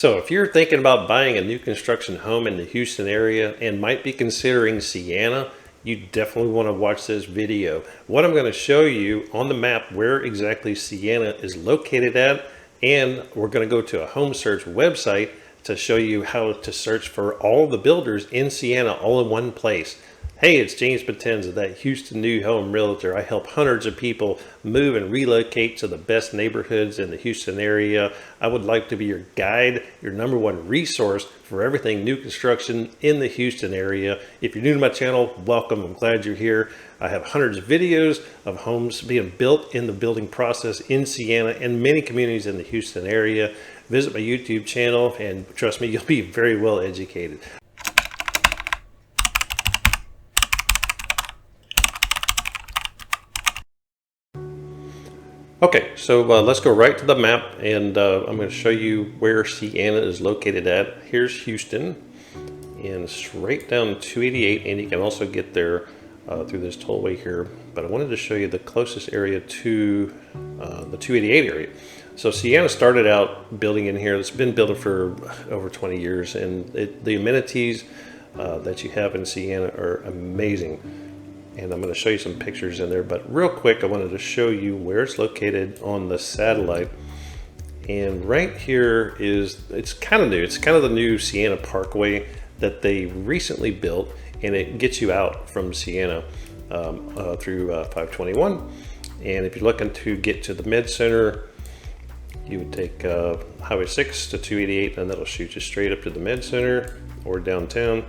So if you're thinking about buying a new construction home in the Houston area and might be considering Sienna, you definitely want to watch this video. What I'm going to show you on the map where exactly Sienna is located at, and we're going to go to a home search website to show you how to search for all the builders in Sienna all in one place. Hey, it's James Potenza, that Houston new home realtor. I help hundreds of people move and relocate to the best neighborhoods in the Houston area. I would like to be your guide, your number one resource for everything new construction in the Houston area. If you're new to my channel, welcome. I'm glad you're here. I have hundreds of videos of homes being built in the building process in Sienna and many communities in the Houston area. Visit my YouTube channel and trust me, you'll be very well educated. Okay, so let's go right to the map, and I'm going to show you where Sienna is located at. Here's Houston, and it's right down 288, and you can also get there through this tollway here. But I wanted to show you the closest area to the 288 area. So Sienna started out building in here. It's been building for over 20 years, and the amenities that you have in Sienna are amazing. And I'm going to show you some pictures in there, but real quick I wanted to show you where it's located on the satellite. And right here it's kind of new. It's kind of the new Sienna Parkway that they recently built, and it gets you out from Sienna through 521. And if you're looking to get to the Med Center, you would take Highway 6 to 288, and that'll shoot you straight up to the Med Center or downtown.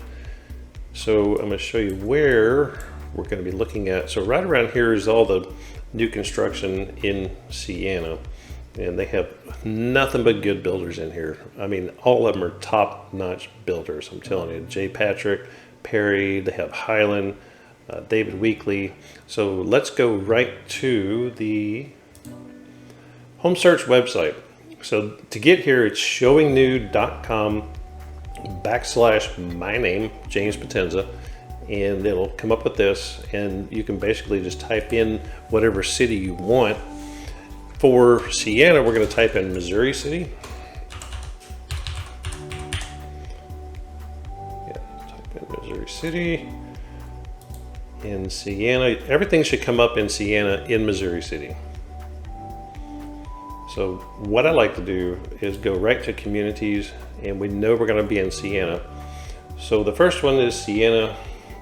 So I'm going to show you where we're going to be looking at. So right around here is all the new construction in Sienna, and they have nothing but good builders in here. I mean, all of them are top-notch builders, I'm telling you. J. Patrick, Perry, they have Highland, David Weekley. So let's go right to the home search website. So to get here, it's showingnew.com/my name, James Potenza, and it'll come up with this, and you can basically just type in whatever city you want. For Sienna, we're going to type in Missouri City. Yeah, type in Missouri City. In Sienna, everything should come up in Sienna in Missouri City. So what I like to do is go right to communities, and we know we're going to be in Sienna. So the first one is Sienna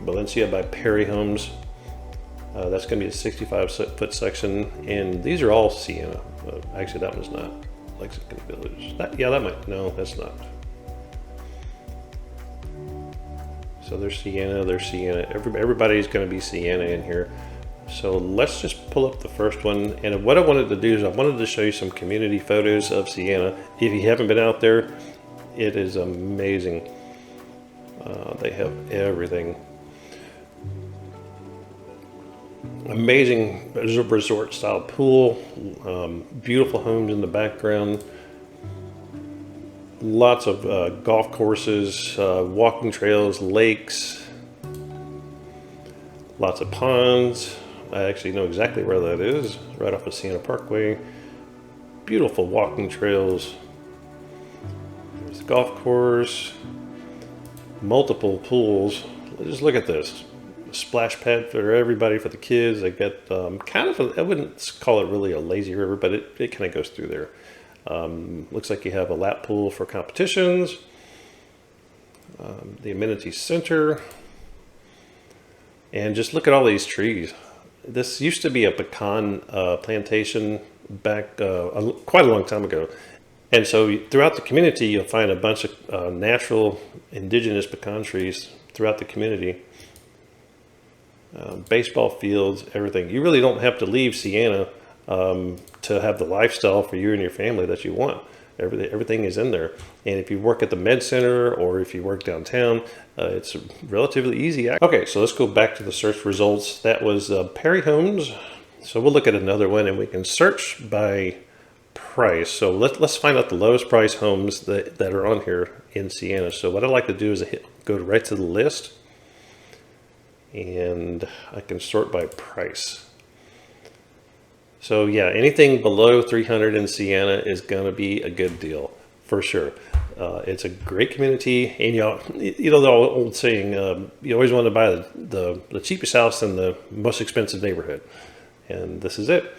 Valencia by Perry Homes. That's going to be a 65-foot section, and these are all Sienna. Actually, that one's not. Lexington Village. That might. No, that's not. So there's Sienna. There's Sienna. Everybody's going to be Sienna in here. So let's just pull up the first one. And what I wanted to do is I wanted to show you some community photos of Sienna. If you haven't been out there, it is amazing. They have everything. Amazing resort style pool, beautiful homes in the background, lots of golf courses, walking trails, lakes, lots of ponds. I actually know exactly where that is, right off of Sienna Parkway. Beautiful walking trails. There's the golf course, multiple pools. Just look at this. Splash pad for everybody, for the kids. They get kind of I wouldn't call it really a lazy river, but it kind of goes through there. Looks like you have a lap pool for competitions, the amenity center, and just look at all these trees. This used to be a pecan plantation back quite a long time ago, and so throughout the community you'll find a bunch of natural indigenous pecan trees throughout the community. Baseball fields, everything. You really don't have to leave Sienna to have the lifestyle for you and your family that you want. Everything is in there. And if you work at the Med Center or if you work downtown, it's relatively easy. Okay, so let's go back to the search results. That was Perry Homes. So we'll look at another one, and we can search by price. So let's find out the lowest price homes that are on here in Sienna. So what I like to do is go right to the list, and I can sort by price. So yeah, anything below 300 in Sienna is going to be a good deal for sure. It's a great community, and you know the old saying, you always want to buy the cheapest house in the most expensive neighborhood, and this is it.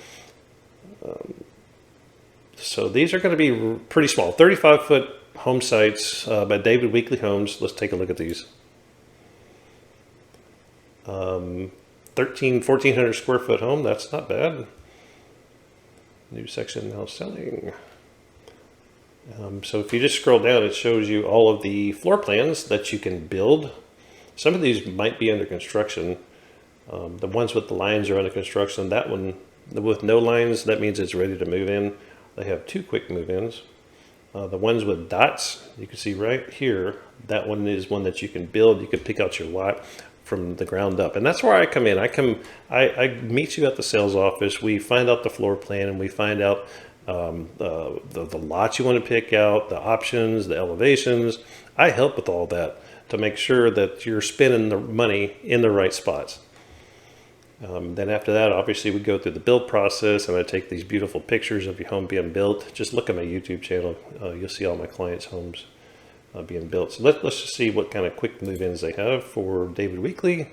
So these are going to be pretty small, 35-foot home sites by David Weekley Homes. Let's take a look at these. 1,400 square foot home. That's not bad. New section now selling. So if you just scroll down, it shows you all of the floor plans that you can build. Some of these might be under construction. The ones with the lines are under construction. That one with no lines, that means it's ready to move in. They have 2 quick move-ins. The ones with dots, you can see right here, that one is one that you can build. You can pick out your lot from the ground up. And that's where I come in. I meet you at the sales office. We find out the floor plan, and we find out the lots you want to pick out, the options, the elevations. I help with all that to make sure that you're spending the money in the right spots. Then after that, obviously, we go through the build process, and I take these beautiful pictures of your home being built. Just look at my YouTube channel. You'll see all my clients' homes being built. So let's just see what kind of quick move-ins they have for David Weekley.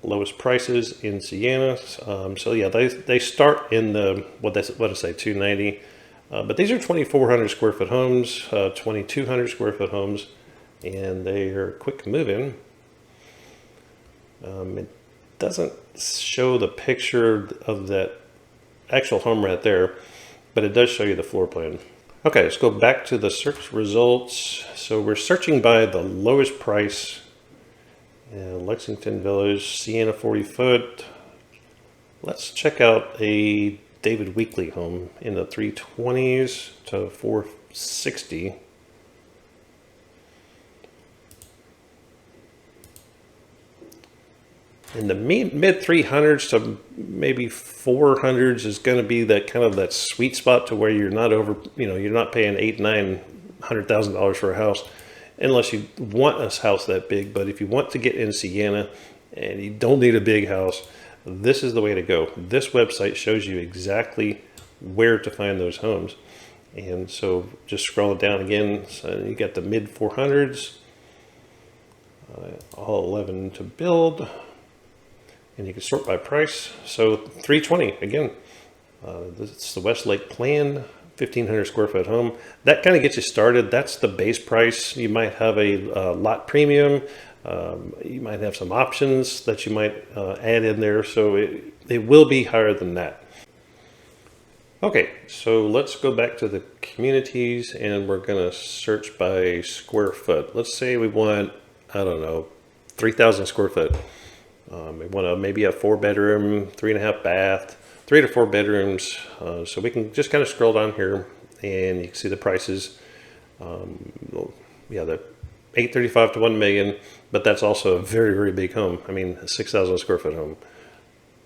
Lowest prices in Sienna. So yeah, they start in the, what did I say, 290. But these are 2,400 square foot homes, 2,200 square foot homes, and they are quick move-in. It doesn't show the picture of that actual home right there, but it does show you the floor plan. Okay, let's go back to the search results. So we're searching by the lowest price. Lexington Village, Sienna 40 foot. Let's check out a David Weekley home in the 320s to 460. In the mid 300s to maybe 400s is going to be that kind of that sweet spot to where you're not over, you're not paying $800,000 for a house unless you want a house that big. But if you want to get in Sienna and you don't need a big house, this is the way to go. This website shows you exactly where to find those homes. And so just scroll down again, so you got the mid 400s, all 11 to build. And you can sort by price. So 320 again. This is the Westlake Plan, 1,500 square foot home. That kind of gets you started. That's the base price. You might have a lot premium. You might have some options that you might add in there. So it will be higher than that. Okay, so let's go back to the communities, and we're going to search by square foot. Let's say we want, I don't know, 3,000 square foot. We want to maybe a 4-bedroom, 3.5 bath, 3 to 4 bedrooms. So we can just kind of scroll down here, and you can see the prices. Yeah, the 835 to 1 million, but that's also a very, very big home. I mean, a 6,000 square foot home,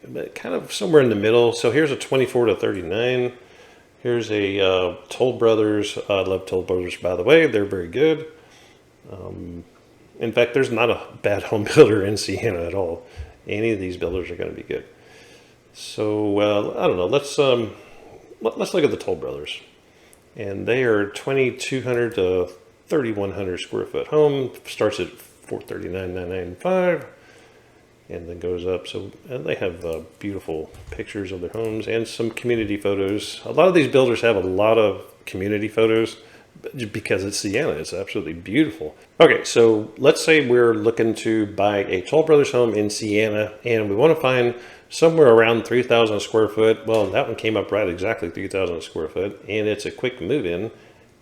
but kind of somewhere in the middle. So here's a 24 to 39. Here's a Toll Brothers. I love Toll Brothers, by the way. They're very good. In fact, there's not a bad home builder in Sienna at all. Any of these builders are going to be good. So I don't know. Let's look at the Toll Brothers, and they are 2,200 to 3,100 square foot home. Starts at 439,995, and then goes up. So and they have beautiful pictures of their homes and some community photos. A lot of these builders have a lot of community photos, because it's Sienna. It's absolutely beautiful. Okay, so let's say we're looking to buy a Toll Brothers home in Sienna, and we want to find somewhere around 3,000 square foot. Well, that one came up right exactly 3,000 square foot, and it's a quick move-in.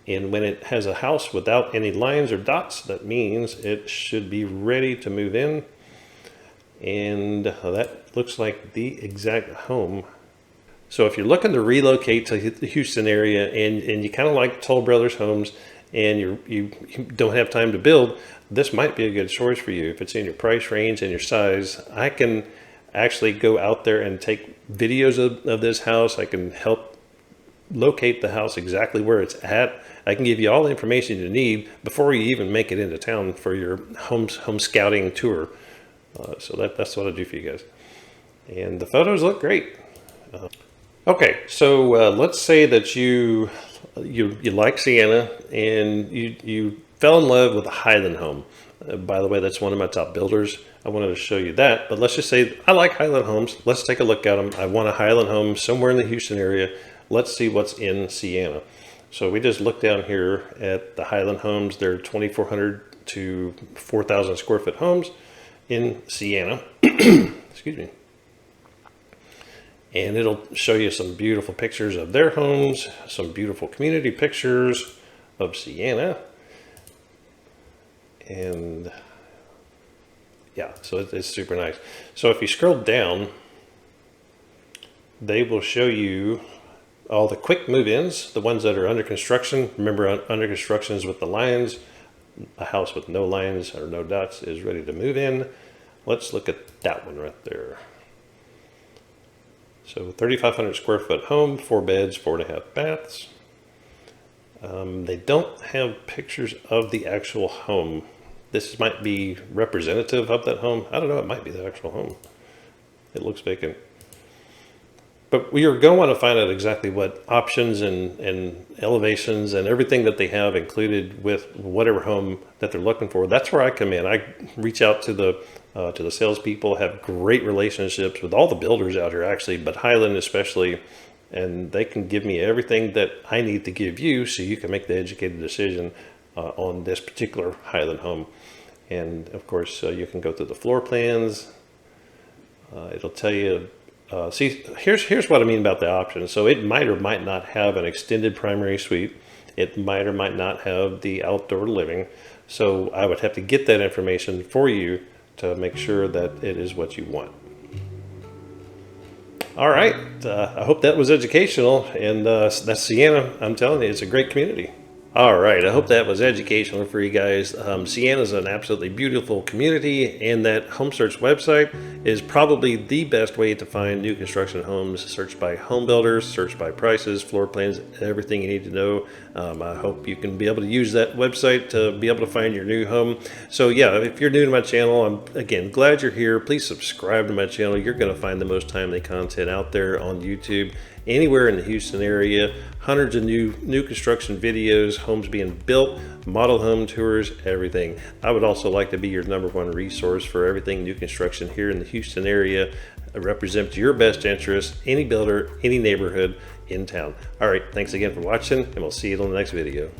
And when it has a house without any lines or dots, that means it should be ready to move in. And that looks like the exact home. So if you're looking to relocate to the Houston area, and you kind of like Toll Brothers homes, and you don't have time to build, this might be a good choice for you. If it's in your price range and your size, I can actually go out there and take videos of this house. I can help locate the house exactly where it's at. I can give you all the information you need before you even make it into town for your home scouting tour. So that's what I do for you guys. And the photos look great. Okay, so let's say that you you like Sienna and you fell in love with a Highland home. By the way, that's one of my top builders. I wanted to show you that, but let's just say I like Highland homes. Let's take a look at them. I want a Highland home somewhere in the Houston area. Let's see what's in Sienna. So we just looked down here at the Highland homes. They're 2,400 to 4,000 square foot homes in Sienna. Excuse me. And it'll show you some beautiful pictures of their homes, some beautiful community pictures of Sienna. And yeah, so it's super nice. So if you scroll down, they will show you all the quick move-ins, the ones that are under construction. Remember, under construction is with the lines. A house with no lines or no dots is ready to move in. Let's look at that one right there. So 3,500 square foot home, 4 beds, 4.5 baths. They don't have pictures of the actual home. This might be representative of that home. I don't know, it might be the actual home. It looks vacant. But you're going to want to find out exactly what options and elevations and everything that they have included with whatever home that they're looking for. That's where I come in. I reach out to the salespeople, have great relationships with all the builders out here actually, but Highland especially, and they can give me everything that I need to give you so you can make the educated decision on this particular Highland home. And of course, you can go through the floor plans. It'll tell you. See, here's what I mean about the options. So it might or might not have an extended primary suite. It might or might not have the outdoor living. So I would have to get that information for you to make sure that it is what you want. All right, I hope that was educational, and that's Sienna. I'm telling you, it's a great community. All right, I hope that was educational for you guys. Sienna is an absolutely beautiful community, and that home search website is probably the best way to find new construction homes. Search by home builders, search by prices, floor plans, everything you need to know. I hope you can be able to use that website to be able to find your new home. So yeah, if you're new to my channel, I'm again glad you're here. Please subscribe to my channel. You're going to find the most timely content out there on YouTube. Anywhere in the Houston area, hundreds of new construction videos, homes being built, model home tours, everything. I would also like to be your #1 resource for everything new construction here in the Houston area. I represent your best interest, any builder, any neighborhood in town. All right, thanks again for watching, and we'll see you on the next video.